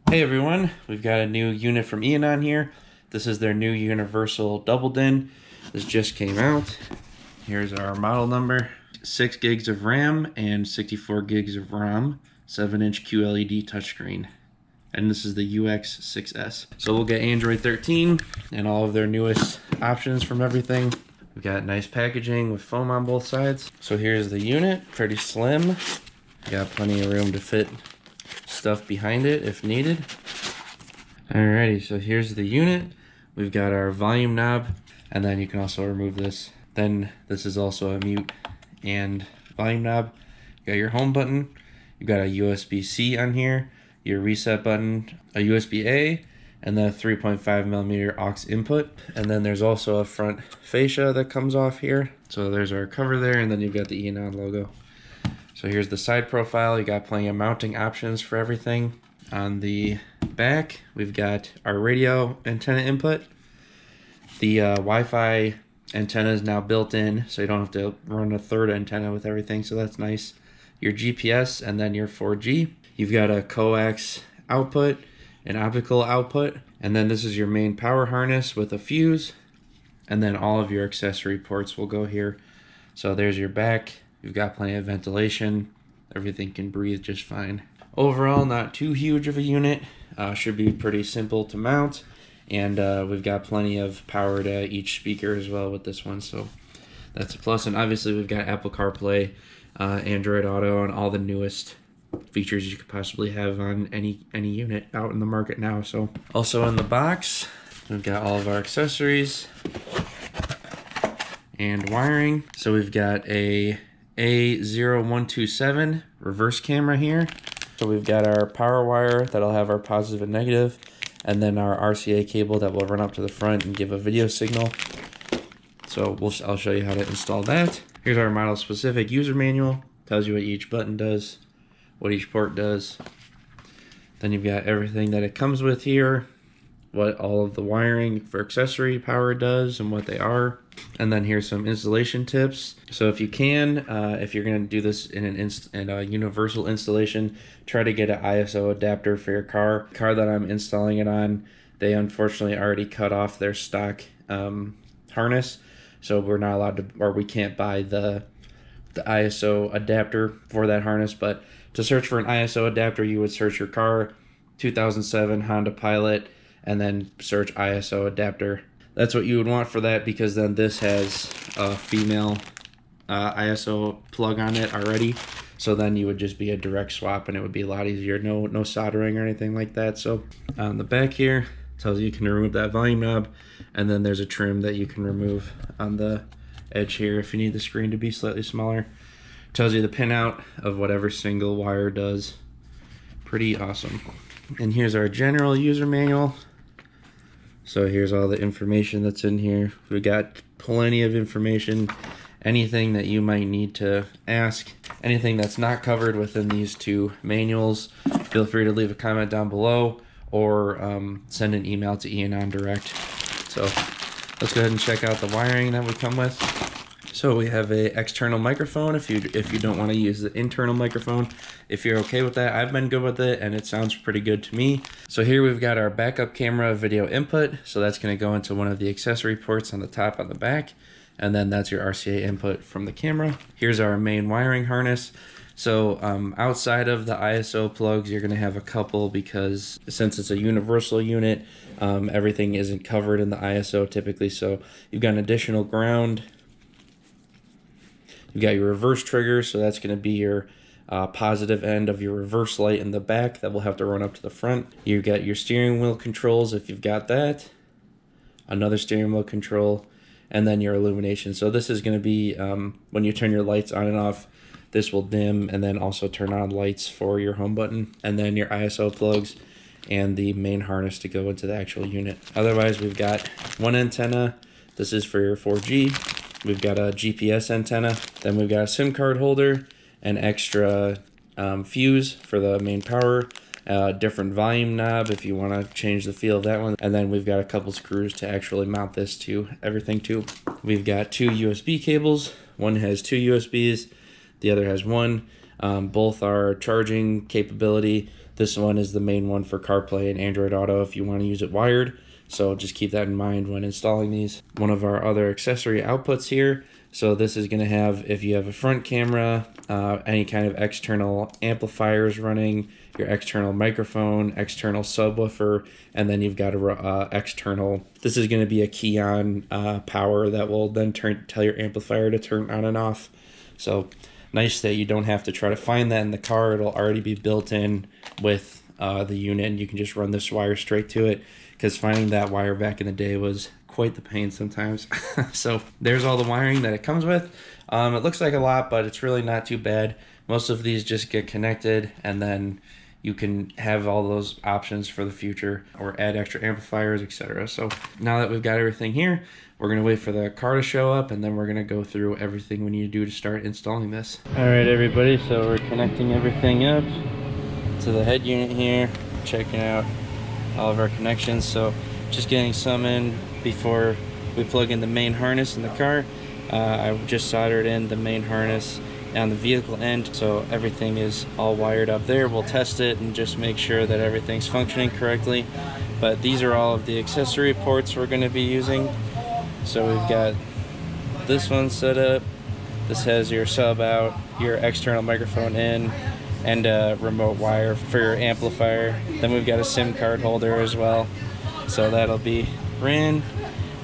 Hey everyone, we've got a new unit from Eonon here. This is their new universal double DIN. This just came out. Here's our model number. 6 gigs of RAM and 64 gigs of ROM, 7-inch QLED touchscreen. And this is the UX6S. So we'll get Android 13 and all of their newest options from everything. We've got nice packaging with foam on both sides. So here's the unit, pretty slim. Got plenty of room to fit stuff behind it if needed. Alrighty, so here's the unit. We've got our volume knob, and then you can also remove this. Then this is also a mute and volume knob. You got your home button. You got a USB-C on here, your reset button, a USB-A, and then a 3.5mm aux input. And then there's also a front fascia that comes off here. So there's our cover there, and then you've got the Eonon logo. So here's the side profile. You got plenty of mounting options for everything. On the back, we've got our radio antenna input. The Wi-Fi antenna is now built in, so you don't have to run a third antenna with everything, so that's nice. Your GPS and then your 4G. You've got a coax output, an optical output, and then this is your main power harness with a fuse, and then all of your accessory ports will go here. So there's your back. You've got plenty of ventilation. Everything can breathe just fine. Overall, not too huge of a unit. Should be pretty simple to mount. And we've got plenty of power to each speaker as well with this one. So that's a plus. And obviously we've got Apple CarPlay, Android Auto, and all the newest features you could possibly have on any unit out in the market now. So also in the box, we've got all of our accessories and wiring. So we've got a A0127 reverse camera here. So we've got our power wire that'll have our positive and negative, and then our RCA cable that will run up to the front and give a video signal. So I'll show you how to install that. Here's our model specific user manual. Tells you what each button does, what each port does. Then you've got everything that it comes with here, what all of the wiring for accessory power does and what they are. And then here's some installation tips. So if you can, if you're going to do this in a universal installation, try to get an ISO adapter for your car. The car that I'm installing it on, they unfortunately already cut off their stock harness. So we're not allowed to, or we can't buy the ISO adapter for that harness. But to search for an ISO adapter, you would search your car, 2007 Honda Pilot, and then search ISO adapter. That's what you would want for that, because then this has a female ISO plug on it already. So then you would just be a direct swap and it would be a lot easier. No soldering or anything like that. So on the back here, tells you can remove that volume knob, and then there's a trim that you can remove on the edge here if you need the screen to be slightly smaller. Tells you the pinout of whatever single wire does. Pretty awesome. And here's our general user manual. So here's all the information that's in here. We got plenty of information. Anything that you might need to ask, anything that's not covered within these two manuals, feel free to leave a comment down below or send an email to Eonon direct. So let's go ahead and check out the wiring that we come with. So we have a external microphone if you don't want to use the internal microphone. If you're okay with that, I've been good with it and it sounds pretty good to me. So here we've got our backup camera video input. So that's going to go into one of the accessory ports on the top on the back. And then that's your RCA input from the camera. Here's our main wiring harness. So outside of the ISO plugs, you're going to have a couple, because since it's a universal unit, everything isn't covered in the ISO typically. So you've got an additional ground. You've got your reverse trigger, so that's going to be your positive end of your reverse light in the back that will have to run up to the front. You've got your steering wheel controls if you've got that, another steering wheel control, and then your illumination. So this is going to be when you turn your lights on and off, this will dim and then also turn on lights for your home button, and then your ISO plugs and the main harness to go into the actual unit. Otherwise, we've got one antenna. This is for your 4G. We've got a GPS antenna. Then we've got a SIM card holder, an extra fuse for the main power, different volume knob if you want to change the feel of that one. And then we've got a couple screws to actually mount this to everything too. We've got two USB cables. One has two USBs, the other has one. Both are charging capability. This one is the main one for CarPlay and Android Auto if you want to use it wired. So just keep that in mind when installing these. One of our other accessory outputs here. So this is going to have, if you have a front camera, any kind of external amplifiers running, your external microphone, external subwoofer, and then you've got a external. This is going to be a key on power that will then tell your amplifier to turn on and off. So nice that you don't have to try to find that in the car. It'll already be built in with the unit, and you can just run this wire straight to it, because finding that wire back in the day was quite the pain sometimes. So there's all the wiring that it comes with. It looks like a lot, but it's really not too bad. Most of these just get connected, and then you can have all those options for the future or add extra amplifiers, etc. So now that we've got everything here, we're going to wait for the car to show up, and then we're going to go through everything we need to do to start installing this. All right, everybody, so we're connecting everything up to the head unit here, checking out all of our connections. So just getting some in before we plug in the main harness in the car. I just soldered in the main harness on the vehicle end, so everything is all wired up there. We'll test it and just make sure that everything's functioning correctly. But these are all of the accessory ports we're going to be using. So we've got this one set up. This has your sub out, your external microphone in, and a remote wire for your amplifier. Then we've got a SIM card holder as well, so that'll be ran.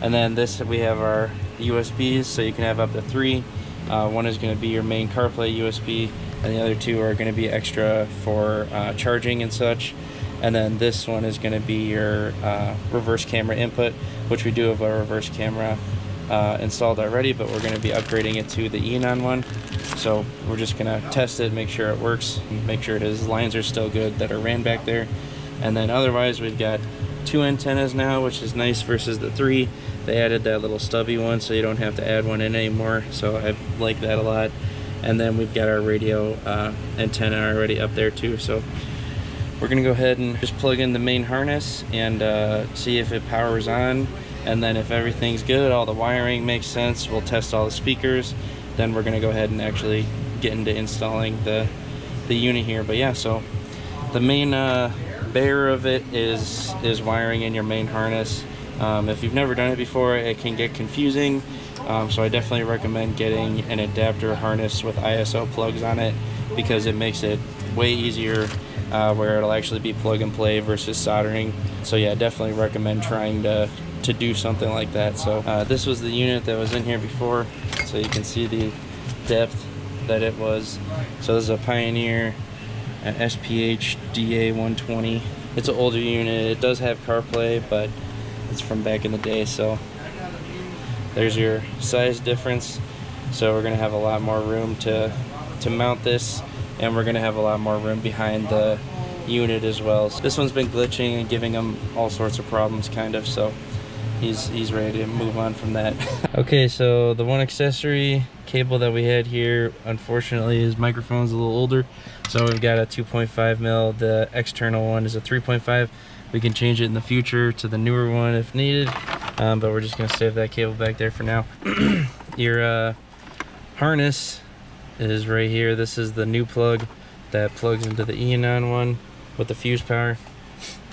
And then this, we have our USBs, so you can have up to 3. One is going to be your main CarPlay USB, and the other 2 are going to be extra for charging and such. And then this one is going to be your reverse camera input, which we do have a reverse camera installed already, but we're going to be upgrading it to the Eonon one. So we're just going to test it, make sure it works, make sure his lines are still good that are ran back there. And then otherwise we've got 2 antennas now, which is nice versus the 3. They added that little stubby one, so you don't have to add one in anymore, so I like that a lot. And then we've got our radio antenna already up there too. So we're gonna go ahead and just plug in the main harness and see if it powers on. And then if everything's good, all the wiring makes sense, we'll test all the speakers. Then we're gonna go ahead and actually get into installing the unit here. But yeah, so the main bear of it is wiring in your main harness. If you've never done it before, it can get confusing. So I definitely recommend getting an adapter harness with ISO plugs on it, because it makes it way easier where it'll actually be plug and play versus soldering. So yeah, definitely recommend trying to do something like that. So this was the unit that was in here before, so you can see the depth that it was. So this is a Pioneer SPH DA120. It's an older unit. It does have CarPlay, but it's from back in the day. So there's your size difference. So we're gonna have a lot more room to mount this, and we're gonna have a lot more room behind the unit as well. So this one's been glitching and giving him all sorts of problems, kind of. So he's ready to move on from that. Okay, so the one accessory cable that we had here, unfortunately, his microphone's a little older, so we've got a 2.5 mil. The external one is a 3.5. We can change it in the future to the newer one if needed, but we're just gonna save that cable back there for now. Your harness is right here. This is the new plug that plugs into the Eonon one with the fuse power,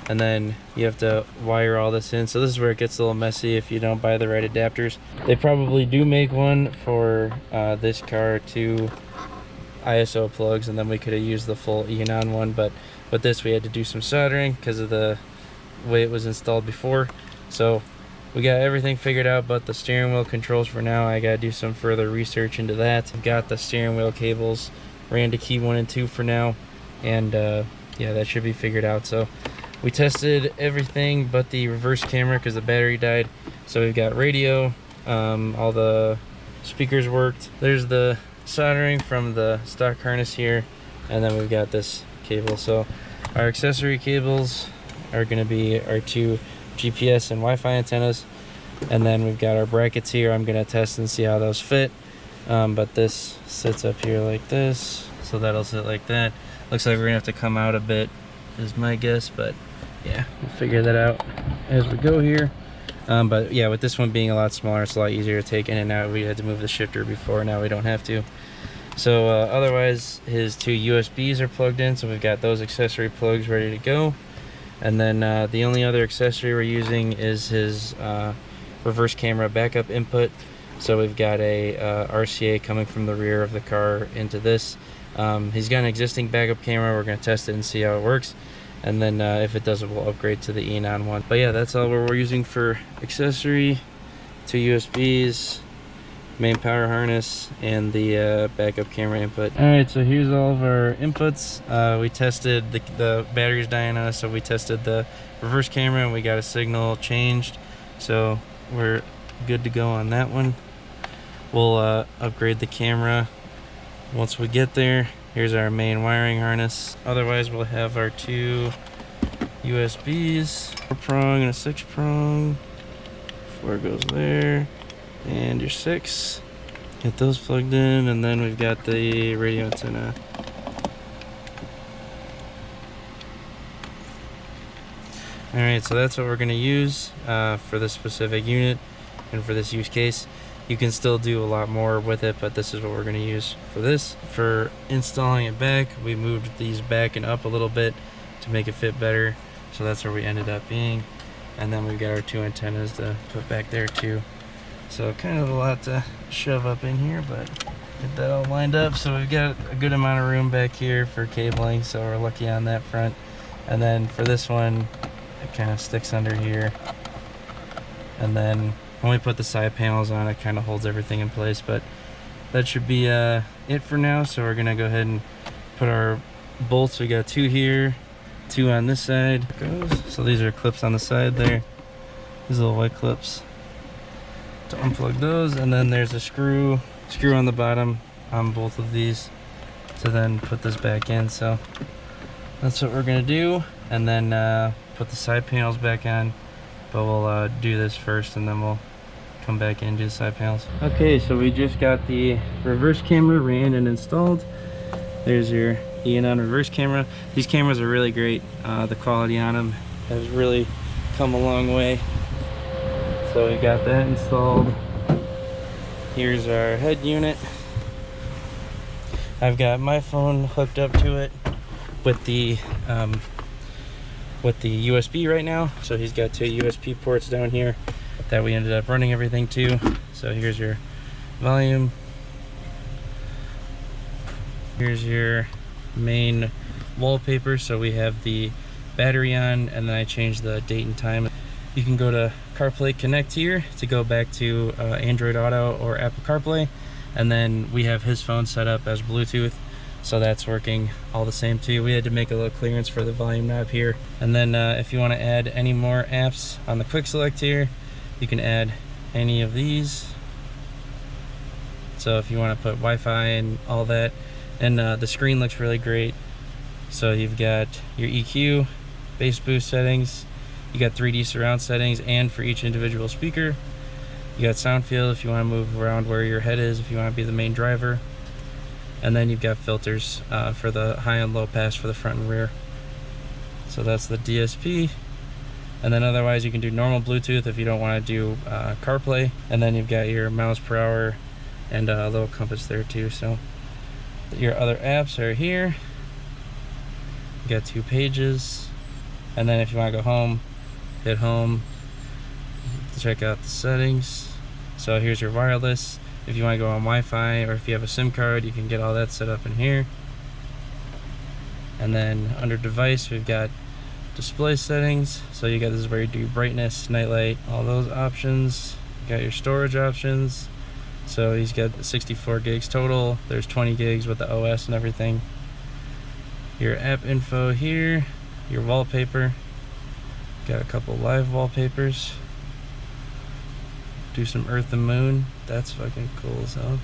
and then you have to wire all this in. So this is where it gets a little messy if you don't buy the right adapters. They probably do make one for this car, 2 ISO plugs, and then we could have used the full Eonon one, but with this we had to do some soldering because of the way it was installed before. So we got everything figured out but the steering wheel controls for now. I gotta do some further research into that. I've got the steering wheel cables ran to key 1 and 2 for now, and yeah, that should be figured out. So we tested everything but the reverse camera because the battery died. So we've got radio, all the speakers worked. There's the soldering from the stock harness here, and then we've got this cable. So our accessory cables are going to be our 2 GPS and Wi-Fi antennas, and then we've got our brackets here. I'm going to test and see how those fit, but this sits up here like this, so that'll sit like that. Looks like we're gonna have to come out a bit is my guess, but yeah, we'll figure that out as we go here. But yeah, with this one being a lot smaller, it's a lot easier to take in and out. We had to move the shifter before, now we don't have to. So otherwise, his 2 USBs are plugged in, so we've got those accessory plugs ready to go. And then the only other accessory we're using is his reverse camera backup input. So we've got a RCA coming from the rear of the car into this. He's got an existing backup camera. We're going to test it and see how it works. And then if it doesn't, we'll upgrade to the Eonon one. But yeah, that's all we're using for accessory. 2 USBs, main power harness, and the backup camera input. Alright, so here's all of our inputs. We tested the battery's dying on us, so we tested the reverse camera and we got a signal changed. So we're good to go on that one. We'll upgrade the camera once we get there. Here's our main wiring harness. Otherwise, we'll have our 2 USBs, 4-prong and a 6-prong. 4 goes there, and your 6. Get those plugged in, and then we've got the radio antenna. Alright, so that's what we're going to use for this specific unit and for this use case. You can still do a lot more with it, but this is what we're going to use for this. For installing it back, we moved these back and up a little bit to make it fit better. So that's where we ended up being. And then we've got our 2 antennas to put back there too. So kind of a lot to shove up in here, but get that all lined up. So we've got a good amount of room back here for cabling, so we're lucky on that front. And then for this one, it kind of sticks under here. And then when we put the side panels on, it kind of holds everything in place. But that should be it for now. So we're gonna go ahead and put our bolts. We got 2 here, 2 on this side. So these are clips on the side there. These little white clips to unplug those, and then there's a screw on the bottom on both of these to then put this back in. So that's what we're gonna do, and then put the side panels back on. But we'll do this first, and then we'll come back in and do the side panels. Okay, so we just got the reverse camera ran and installed. There's your Eonon reverse camera. These cameras are really great. The quality on them has really come a long way. So we got that installed. Here's our head unit. I've got my phone hooked up to it with the USB right now. So he's got 2 USB ports down here that we ended up running everything to. So here's your volume. Here's your main wallpaper. So we have the battery on, and then I changed the date and time. You can go to CarPlay Connect here to go back to Android Auto or Apple CarPlay, and then we have his phone set up as Bluetooth, so that's working all the same too. We had to make a little clearance for the volume knob here. And then if you want to add any more apps on the quick select here, you can add any of these. So if you want to put Wi-Fi and all that, and the screen looks really great. So you've got your EQ, bass boost settings, you got 3D surround settings, and for each individual speaker. You got sound field if you want to move around where your head is, if you want to be the main driver. And then you've got filters for the high and low pass for the front and rear. So that's the DSP. And then otherwise you can do normal Bluetooth if you don't want to do CarPlay. And then you've got your miles per hour and a little compass there too. So your other apps are here. You got 2 pages. And then if you want to go home, hit home to check out the settings. So here's your wireless. If you want to go on Wi-Fi, or if you have a SIM card, you can get all that set up in here. And then under device, we've got display settings. So you got, this is where you do brightness, nightlight, all those options. You got your storage options. So he's got 64 gigs total. There's 20 gigs with the OS and everything. Your app info here, your wallpaper. Got a couple live wallpapers. Do some Earth and Moon. That's fucking cool as hell.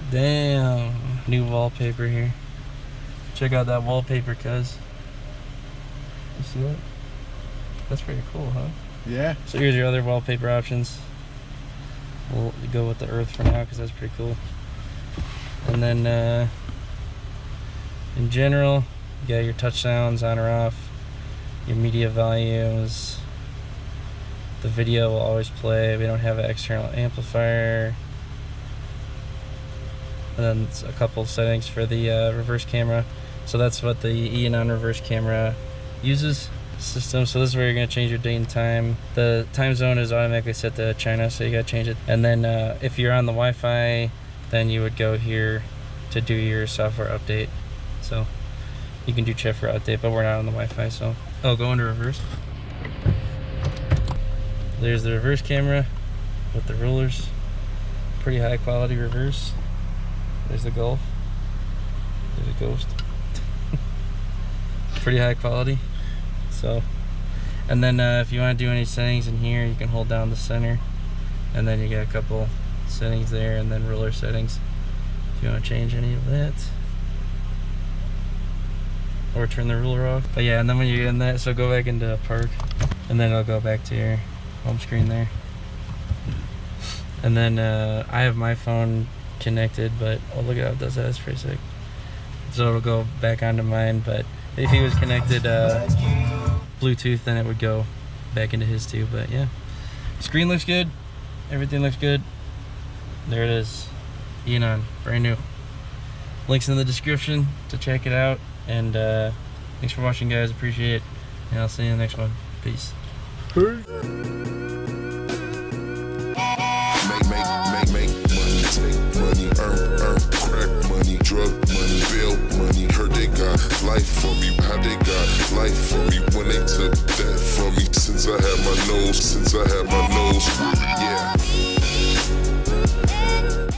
Damn. New wallpaper here. Check out that wallpaper, cuz. You see that? That's pretty cool, huh? Yeah. So here's your other wallpaper options. We'll go with the Earth for now because that's pretty cool. And then in general, you got your touch sounds on or off, your media volumes. The video will always play. We don't have an external amplifier. and then a couple settings for the reverse camera. So that's what the Eonon reverse camera uses system. So this is where you're going to change your date and time. The time zone is automatically set to China, so you got to change it. And then if you're on the Wi-Fi, then you would go here to do your software update. So you can do software update, but we're not on the Wi-Fi, so I'll go into reverse. There's the reverse camera with the rulers. Pretty high quality reverse. There's the Gulf. There's a Ghost. Pretty high quality. So, and then if you want to do any settings in here, you can hold down the center, and then you get a couple settings there, and then ruler settings if you want to change any of that, or turn the ruler off. But yeah, and then when you're in that, so go back into park, and then it'll go back to your home screen there. And then I have my phone connected, but I'll look at how it does that for a sec. So it'll go back onto mine, but if he was connected Bluetooth, then it would go back into his too. But yeah, screen looks good, everything looks good. There it is, Eonon, brand new. Links in the description to check it out. And thanks for watching, guys, appreciate it, and I'll see you in the next one. Peace. Money, earn, crack money, drug money, bail money. Heard they got life for me, how they got life for me when they took that from me. Since I had my nose, yeah.